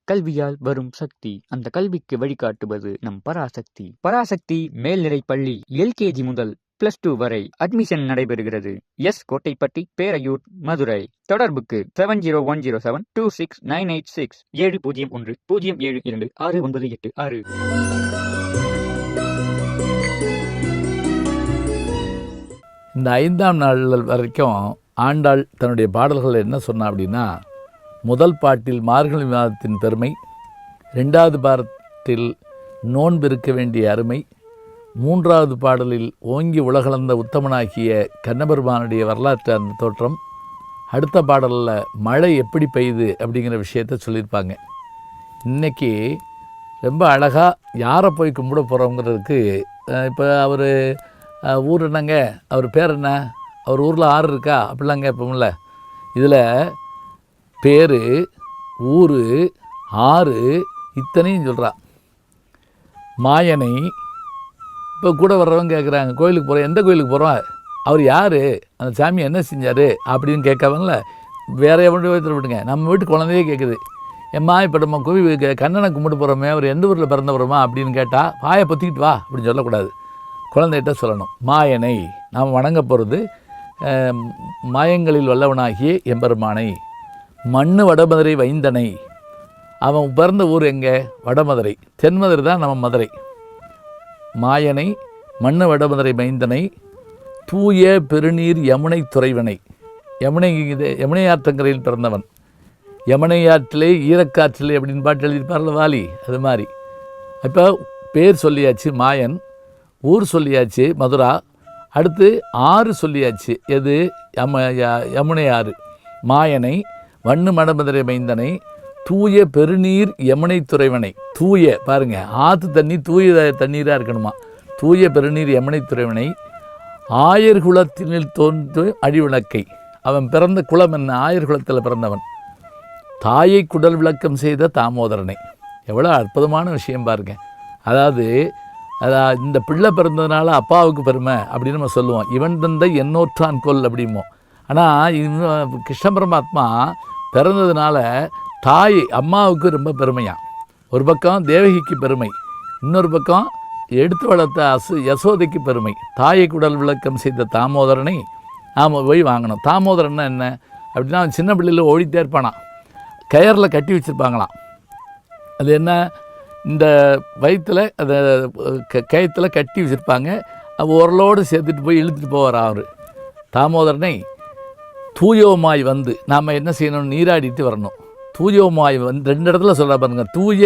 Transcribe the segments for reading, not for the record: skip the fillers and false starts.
கல்வியால் வரும் சக்தி, அந்த கல்விக்கு வழிகாட்டுவது நம் பராசக்தி. பராசக்தி மேல்நிலைப் பள்ளி LKG முதல் +2 வரை அட்மிஷன் நடைபெறுகிறது. கோட்டைப்பட்டி, பேரையூர், மதுரை. தொடர்புக்கு 7010726986 7010726986. இந்த 5ஆம் நாள் வரைக்கும் ஆண்டாள் தன்னுடைய பாடல்கள் என்ன சொன்னா அப்படின்னா, முதல் பாட்டில் மார்கழி மாதத்தின் பெருமை, 2வது பாடத்தில் நோன்பு இருக்க வேண்டிய அருமை, 3வது பாடலில் ஓங்கி உலகளந்த உத்தமனாகிய கண்ணபெருமானுடைய வரலாற்று அந்த தோற்றம், அடுத்த பாடலில் மழை எப்படி பெய்யுது அப்படிங்கிற விஷயத்த சொல்லியிருப்பாங்க. இன்றைக்கி ரொம்ப அழகாக யாரை போய் கும்பிட போகிறோங்கிறதுக்கு, இப்போ அவர் ஊர் என்னங்க, அவர் பேர் என்ன, அவர் ஊரில் ஆறு இருக்கா அப்படிலாம் கேட்போம்ல. இதில் பேர், ஊர், ஆறு இத்தனையும் சொல்கிறா. மாயனை இப்போ கூட வர்றவங்க கேட்குறாங்க, கோயிலுக்கு போகிறோம், எந்த கோயிலுக்கு போகிறோம், அவர் யார், அந்த சாமி என்ன செஞ்சார் அப்படின்னு கேட்காமங்கள. வேற எப்படி விட்டுங்க, நம்ம வீட்டு குழந்தையே கேட்குது, எம்மா இப்போ நம்ம கோவில் கண்ணனை கும்பிட்டு போகிறோமே, அவர் எந்த ஊரில் பிறந்தவரமா அப்படின்னு கேட்டால் வாயை பொத்திக்கிட்டு வா அப்படின்னு சொல்லக்கூடாது, குழந்தைகிட்ட சொல்லணும். மாயனை நாம் வணங்க போகிறது மாயங்களில் வல்லவனாகிய எம்பெருமானை. மண்ணு வடமதுரை வைந்தனை, அவன் பிறந்த ஊர் எங்கே, வடமதுரை. தென்மதுரை தான் நம்ம மதுரை. மாயனை, மண்ணு வடமதுரை மைந்தனை, தூய பெருநீர் யமுனை துறைவனை. யமுனை ஆற்றங்கரையில் பிறந்தவன். யமுனை ஆற்றிலே ஈரக்காற்றிலே அப்படின்னு பாட்டு எழுதியிருப்பார்ல வாலி, அது மாதிரி. இப்போ பேர் சொல்லியாச்சு மாயன், ஊர் சொல்லியாச்சு மதுரா, அடுத்து ஆறு சொல்லியாச்சு, எது, யமுனை ஆறு. மாயனை, மண்ணு வடமதுரை மைந்தனை, தூய பெருநீர் யமுனை துறைவனை. தூய பாருங்க, ஆற்று தண்ணி தூய தண்ணீராக இருக்கணுமா, தூய பெருநீர் யமுனை துறைவனை. ஆயர் குலத்தினில் தோன்று அடிவிளக்கை, அவன் பிறந்த குலம் என்ன, ஆயர் குலத்தில் பிறந்தவன். தாயை குடல் விளக்கம் செய்த தாமோதரனை. எவ்வளோ அற்புதமான விஷயம் பாருங்க. அதாவது இந்த பிள்ளை பிறந்ததுனால அப்பாவுக்கு பெருமை அப்படின்னு நம்ம சொல்லுவோம், இவன் தந்தை என்னோற்றான் கொல் அப்படிமோ. ஆனால் கிருஷ்ண பரமாத்மா பிறந்ததுனால தாய் அம்மாவுக்கு ரொம்ப பெருமையாக. ஒரு பக்கம் தேவகிக்கு பெருமை, இன்னொரு பக்கம் எடுத்து வளர்த்த யசோதைக்கு பெருமை. தாயை குடல் விளக்கம் செய்த தாமோதரனை நாம் போய் வாங்கணும். தாமோதரன்னா என்ன அப்படின்னா, அவன் சின்ன பிள்ளையில் ஓடித்தே இருப்பானான், கயரில் கட்டி வச்சுருப்பாங்களாம். அது என்ன, இந்த வயிற்றில் அதை கயத்தில் கட்டி வச்சுருப்பாங்க, உரலோடு சேர்த்துட்டு போய் இழுத்துட்டு போவார் அவர். தாமோதரனை தூயோமாய் வந்து நாம் என்ன செய்யணும், நீராடிட்டு வரணும். தூயோமாய் வந்து 2 இடத்துல சொல்ல பாருங்க, தூய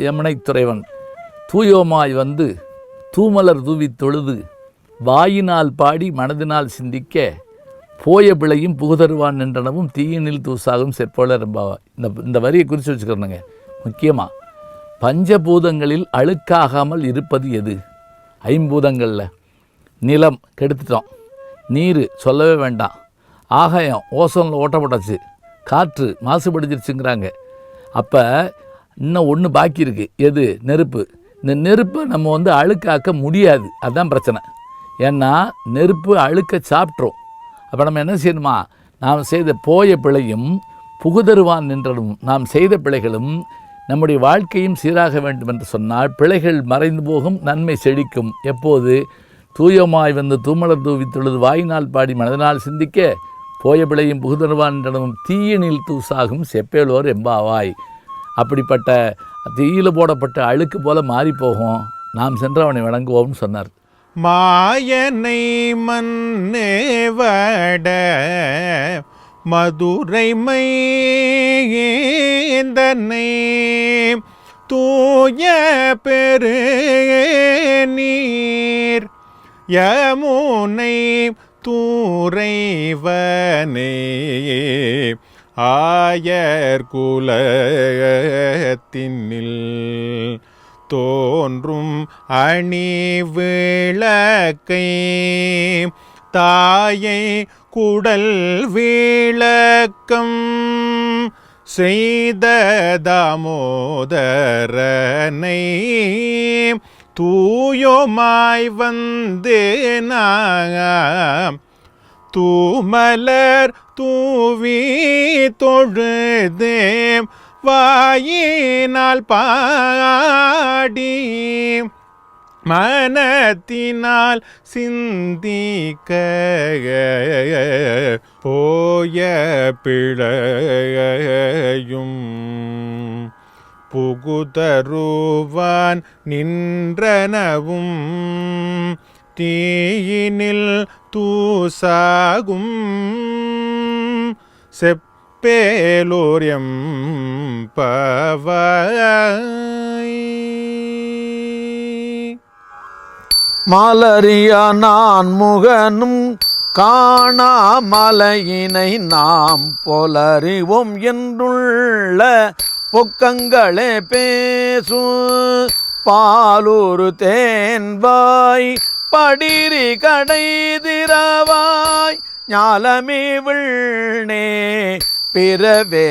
யமுனை துறைவன். தூயோமாய் வந்து தூமலர் தூவி தொழுது வாயினால் பாடி மனதினால் சிந்திக்க போய பிழையும் புகுதருவான் நின்றனவும் தீயினில் தூசாகும் செற்போல ரொம்பவா. இந்த வரியை குறித்து வச்சுக்கிறனுங்க. முக்கியமாக பஞ்சபூதங்களில் அழுக்காகாமல் இருப்பது எது, 5 நிலம் கெடுத்துட்டோம், நீர் சொல்லவே வேண்டாம், ஆகாயம் ஓசோனில் ஓட்டப்பட்டாச்சு, காற்று மாசுபடுத்திருச்சுங்கிறாங்க. அப்போ இன்னும் ஒன்று பாக்கி இருக்குது, எது, நெருப்பு. இந்த நெருப்பை நம்ம அழுக்காக்க முடியாது, அதுதான் பிரச்சனை. ஏன்னா நெருப்பு அழுக்க சாப்பிட்றோம். அப்போ நம்ம என்ன செய்யணுமா, நாம் செய்த போய பிழையும் புகுதருவான் நின்றனும், நாம் செய்த பிழைகளும் நம்முடைய வாழ்க்கையும் சீராக வேண்டும் என்று சொன்னால் பிழைகள் மறைந்து போகும், நன்மை செழிக்கும். எப்போது, தூயமாய் வந்து தூமலர் தூவி தொழுது வாயினால் பாடி மனதினால் சிந்திக்க போய பிழையும் புகுதருவான் நின்றனும் தீயினில் தூசாகும் செப்பேலோர் எம்பாவாய். அப்படிப்பட்ட தீயில் போடப்பட்ட அழுக்கு போல மாறி போகும், நாம் சென்று அவனை வணங்குவோம்னு சொன்னார். மாயனை மன்னேவட மதுரை மைந்தனை தூய பெரு நீர் யமுனை தூரைவனே ஆயர் குலத்தினில் தோன்றும் அணி விளக்கை தாயை குடல் விளக்கம் செய்த தாமோதரனை தூயோமாய் வந்து நாம் தூமலர் தூவி தொழுதே வாயினால் பாடி மனத்தினால் சிந்திக்க போய பிழையும் புகுதருவான் நின்றனவும் தீயினில் தூசாகும் செப்பேலோரியம் பவாய். மலரியா நான் முகனும் காணாமலையினை நாம் போலறிவோம் என்றுள்ள பொக்கங்களே பேசு பாலூரு தேன்வாய் படிரி கடைதிரவாய் ஞாலமே விண்ணே பிறவே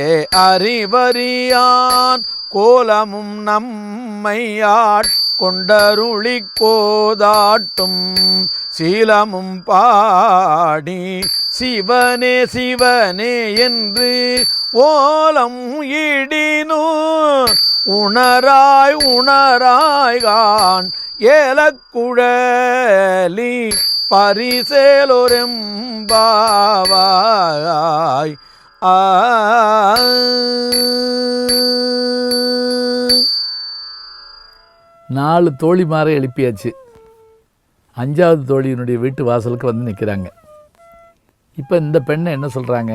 அறிவறியான் கோலமும் நம்மையாட் கொண்டருளி கோதாட்டும் சீலமும் பாடி சிவனே சிவனே என்று ஓலம் இடினு உணராய் உணராய்கான் ஏலக்குழலி பரிசேலொரெம்பாவாய். ஆ 4 தோழிமாரை எழுப்பியாச்சு. 5வது தோழியினுடைய வீட்டு வாசலுக்கு வந்து நிற்கிறாங்க. இப்போ இந்த பெண்ணை என்ன சொல்கிறாங்க?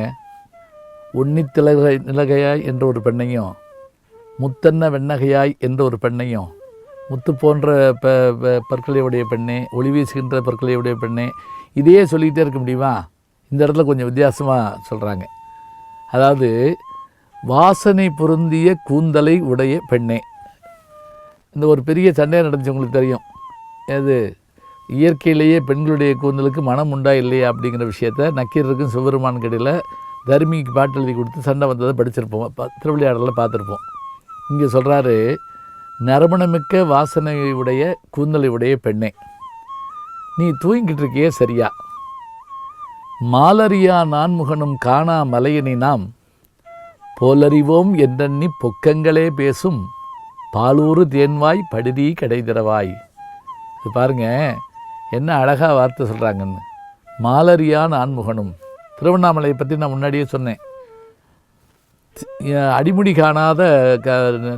நிலகையாய் என்ற ஒரு பெண்ணையும் முத்தன்ன வெண்ணகையாய் என்ற ஒரு பெண்ணையும் முத்து போன்ற பற்களையுடைய பெண்ணே, ஒளி வீசுகின்ற பற்களையுடைய பெண்ணே, இதையே சொல்லிக்கிட்டே இருக்க முடியுமா? இந்த இடத்துல கொஞ்சம் வித்தியாசமாக சொல்கிறாங்க. அதாவது வாசனை பொருந்திய கூந்தலை உடைய பெண்ணே. இந்த ஒரு பெரிய சண்டை நடந்துச்சு, உங்களுக்கு தெரியும். அது இயற்கையிலேயே பெண்களுடைய கூந்தலுக்கு மனம் உண்டா இல்லையா அப்படிங்கிற விஷயத்த நக்கீரருக்கும் சிவபெருமான் கடையில் தர்மிக்கு பாட்டு எழுதி கொடுத்து சண்டை வந்ததை படிச்சிருப்போம், திருவிளையாடலில் பார்த்துருப்போம். இங்கே சொல்கிறாரு, நறுமணமிக்க வாசனை உடைய கூந்தலை உடைய பெண்ணே, நீ தூங்கிட்டு இருக்கியே சரியா? மாலரியா நான்முகனும் காணா மலையினை நாம் போலறிவோம் என்றெண்ணி பொக்கங்களே பேசும் பாலூரு தேன்வாய் படுதி கடைதிரவாய். இது பாருங்க என்ன அழகாக வார்த்தை சொல்கிறாங்கன்னு. மாலரியா நான்முகனும், திருவண்ணாமலையை பற்றி நான் முன்னாடியே சொன்னேன். அடிமுடி காணாத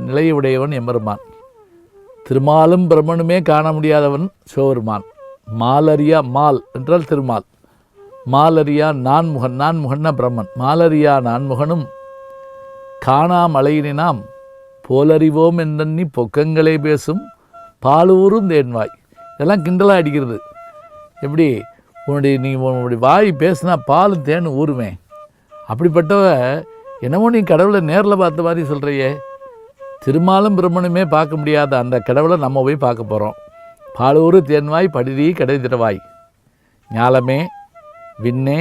நிலையுடையவன் எம்பெருமான். திருமாலும் பிரம்மனுமே காண முடியாதவன் சிவபெருமான். மாலரியா, மால் என்றால் திருமால். மாலரியா நான்முகன், நான்முகன்னா பிரம்மன். மாலரியா நான்முகனும் காணாமலையினை நாம் போலறிவோம் என்றெண்ணி பொக்கங்களே பேசும் பாலூரும் தேன்வாய். இதெல்லாம் கிண்டலாக அடிக்கிறது. எப்படி உன்னுடைய வாய் பேசுனா பாலும் தேன் ஊருமே. அப்படிப்பட்டவ என்னமோ நீ கடவுளை நேரில் பார்த்த மாதிரி சொல்கிறையே. திருமாலும் பிரம்மனுமே பார்க்க முடியாத அந்த கடவுளை நம்ம போய் பார்க்க போகிறோம். பாலூரு தேன்வாய் படுதி கடைதிரவாய். ஞாலமே விண்ணே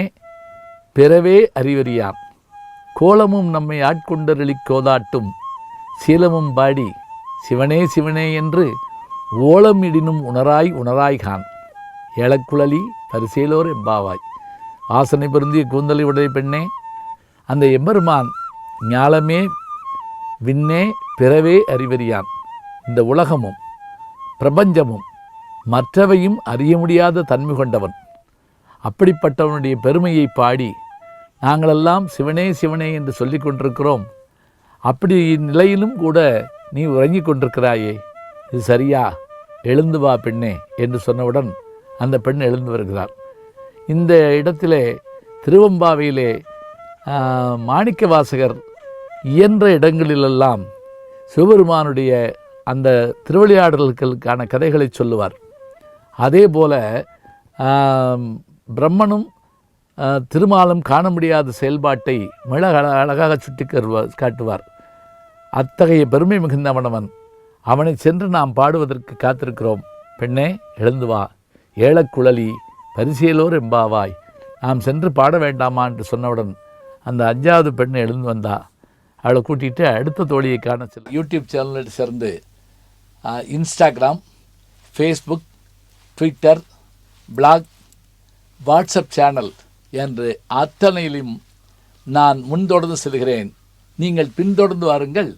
பிறவே அறிவறியான் கோலமும் நம்மை ஆட்கொண்டருளி கோதாட்டும் சீலமும் பாடி சிவனே சிவனே என்று ஓலம் இடினும் உணராய் உணராய்கான் ஏலக்குழலி பரிசேலோர் எம்பாவாய். வாசனை பொருந்திய கூந்தலை உடைய பெண்ணே, அந்த எம்பெருமான் ஞாலமே விண்ணே பிறவே அறிவறியான். இந்த உலகமும் பிரபஞ்சமும் மற்றவையும் அறிய முடியாத தன்மை கொண்டவன். அப்படிப்பட்டவனுடைய பெருமையை பாடி நாங்களெல்லாம் சிவனே சிவனே என்று சொல்லி கொண்டிருக்கிறோம். அப்படி நிலையிலும் கூட நீ உறங்கிக் கொண்டிருக்கிறாயே, இது சரியா? எழுந்து வா பெண்ணே என்று சொன்னவுடன் அந்த பெண் எழுந்து வருகிறார். இந்த இடத்திலே திருவம்பாவையிலே மாணிக்க வாசகர் இயன்ற இடங்களிலெல்லாம் சிவபெருமானுடைய அந்த திருவிளையாடல்களுக்கான கதைகளை சொல்லுவார். அதே போல பிரம்மனும் திருமாலும் காண முடியாத செயல்பாட்டை மிக அழகாக சுட்டி காட்டுவார். அத்தகைய பெருமை மிகுந்தவனவன். அவனை சென்று நாம் பாடுவதற்கு காத்திருக்கிறோம். பெண்ணே எழுந்து வா, ஏலக்குழலி பரிசேலோர் எம்பாவாய். நாம் சென்று பாட வேண்டாமா என்று சொன்னவுடன் அந்த 5வது பெண்ணை எழுந்து வந்தா. அவளை கூட்டிகிட்டு அடுத்த தோழியை காண செல்ல யூடியூப் சேனலில் சேர்ந்து Instagram, Facebook, Twitter, blog, WhatsApp channel என்று அத்தனையிலும் நான் முன்தொடர்ந்து செல்கிறேன். நீங்கள் பின்தொடர்ந்து வாருங்கள்.